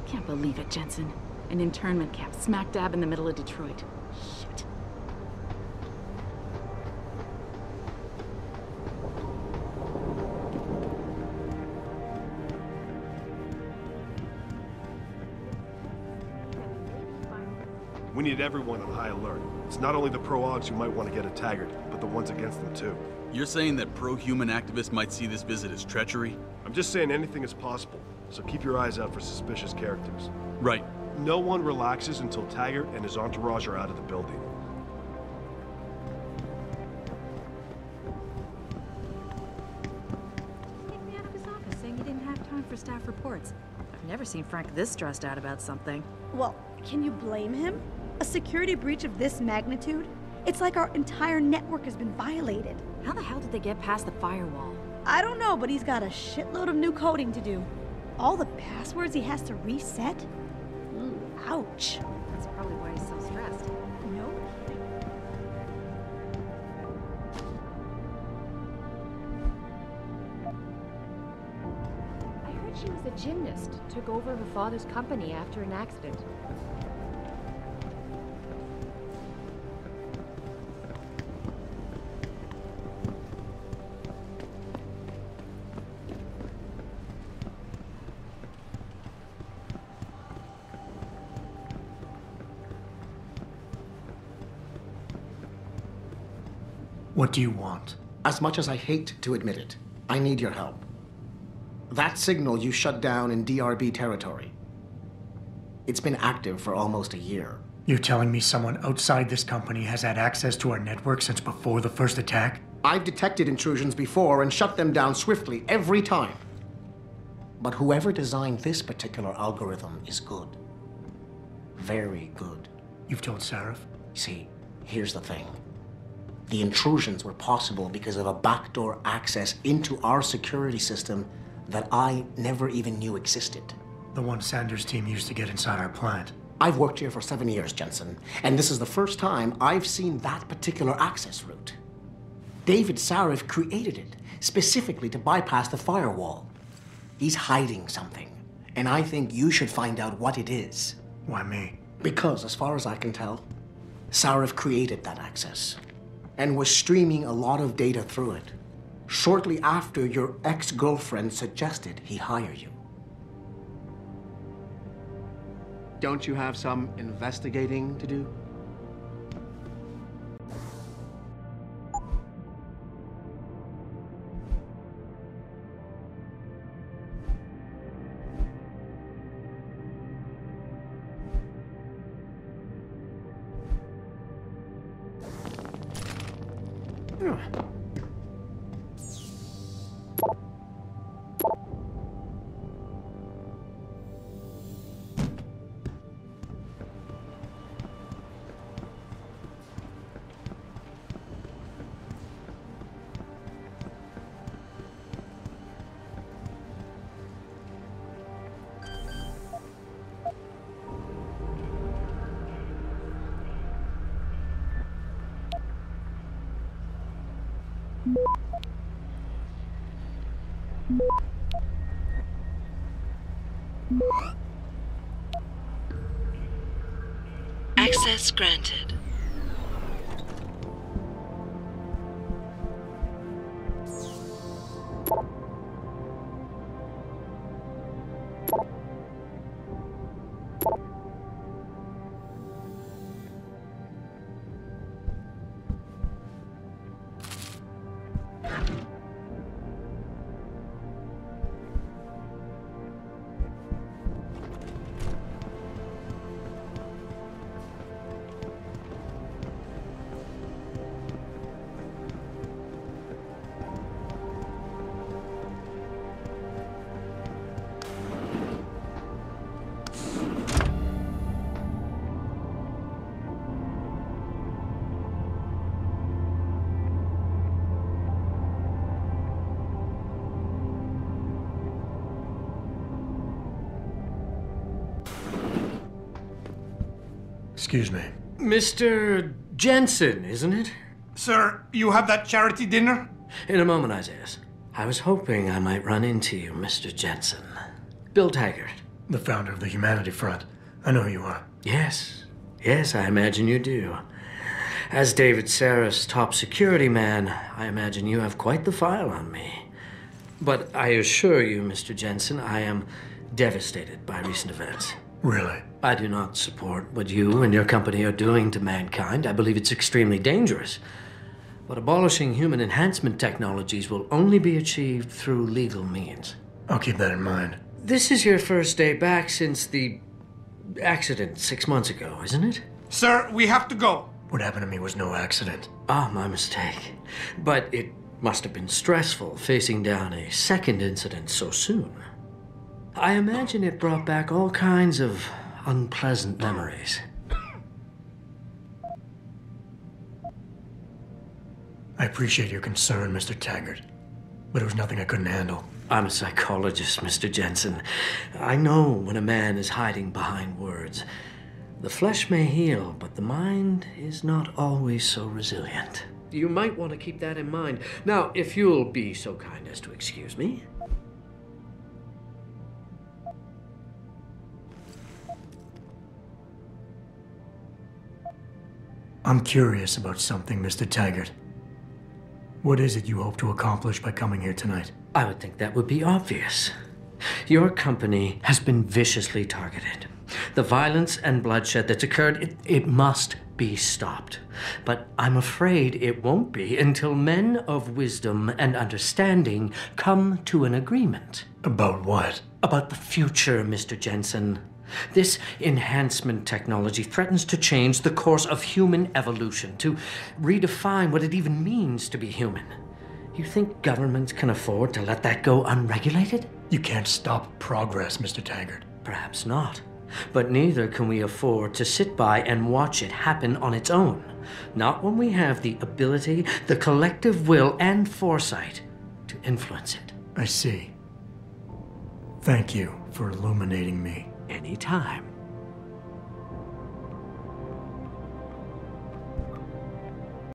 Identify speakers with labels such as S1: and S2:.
S1: Can't believe it, Jensen. An internment camp smack dab in the middle of Detroit. Shit.
S2: We need everyone on high alert. It's not only the pro-Augs who might want to get a Taggart, but the ones against them too.
S3: You're saying that pro-human activists might see this visit as treachery?
S2: I'm just saying anything is possible, so keep your eyes out for suspicious characters.
S3: Right.
S2: No one relaxes until Taggart and his entourage are out of the building.
S4: He kicked me out of his office saying he didn't have time for staff reports. I've never seen Frank this stressed out about something.
S5: Well, can you blame him? A security breach of this magnitude? It's like our entire network has been violated.
S4: How the hell did they get past the firewall?
S5: I don't know, but he's got a shitload of new coding to do. All the passwords he has to reset? Ooh, ouch.
S4: That's probably why he's so stressed.
S5: No kidding.
S6: I heard she was a gymnast. Took over her father's company after an accident.
S7: What do you want?
S8: As much as I hate to admit it, I need your help. That signal you shut down in DRB territory. It's been active for almost a year.
S7: You're telling me someone outside this company has had access to our network since before the first attack?
S8: I've detected intrusions before and shut them down swiftly every time. But whoever designed this particular algorithm is good. Very good.
S7: You've told Sarif?
S8: See, here's the thing. The intrusions were possible because of a backdoor access into our security system that I never even knew existed.
S7: The one Sanders' team used to get inside our plant.
S8: I've worked here for 7 years, Jensen, and this is the first time I've seen that particular access route. David Sarif created it specifically to bypass the firewall. He's hiding something, and I think you should find out what it is.
S7: Why me?
S8: Because, as far as I can tell, Sarif created that access and was streaming a lot of data through it shortly after your ex-girlfriend suggested he hire you. Don't you have some investigating to do?
S9: Access granted.
S7: Excuse me.
S10: Mr. Jensen, isn't it?
S11: Sir, you have that charity dinner?
S10: In a moment, Isaiah. I was hoping I might run into you, Mr. Jensen. Bill Taggart.
S7: The founder of the Humanity Front. I know who you are.
S10: Yes. Yes, I imagine you do. As David Sarif's top security man, I imagine you have quite the file on me. But I assure you, Mr. Jensen, I am devastated by recent events.
S7: Really?
S10: I do not support what you and your company are doing to mankind. I believe it's extremely dangerous. But abolishing human enhancement technologies will only be achieved through legal means.
S7: I'll keep that in mind.
S10: This is your first day back since the accident 6 months ago, isn't it?
S11: Sir, we have to go.
S7: What happened to me was no accident.
S10: Ah, my mistake. But it must have been stressful facing down a second incident so soon. I imagine it brought back all kinds of unpleasant memories.
S7: I appreciate your concern, Mr. Taggart, but it was nothing I couldn't handle.
S10: I'm a psychologist, Mr. Jensen. I know when a man is hiding behind words. The flesh may heal, but the mind is not always so resilient. You might want to keep that in mind. Now, if you'll be so kind as to excuse me.
S7: I'm curious about something, Mr. Taggart. What is it you hope to accomplish by coming here tonight?
S10: I would think that would be obvious. Your company has been viciously targeted. The violence and bloodshed that's occurred, it must be stopped. But I'm afraid it won't be until men of wisdom and understanding come to an agreement.
S7: About what?
S10: About the future, Mr. Jensen. This enhancement technology threatens to change the course of human evolution, to redefine what it even means to be human. You think governments can afford to let that go unregulated?
S7: You can't stop progress, Mr. Taggart.
S10: Perhaps not. But neither can we afford to sit by and watch it happen on its own. Not when we have the ability, the collective will, and foresight to influence it.
S7: I see. Thank you for illuminating me.
S10: Anytime.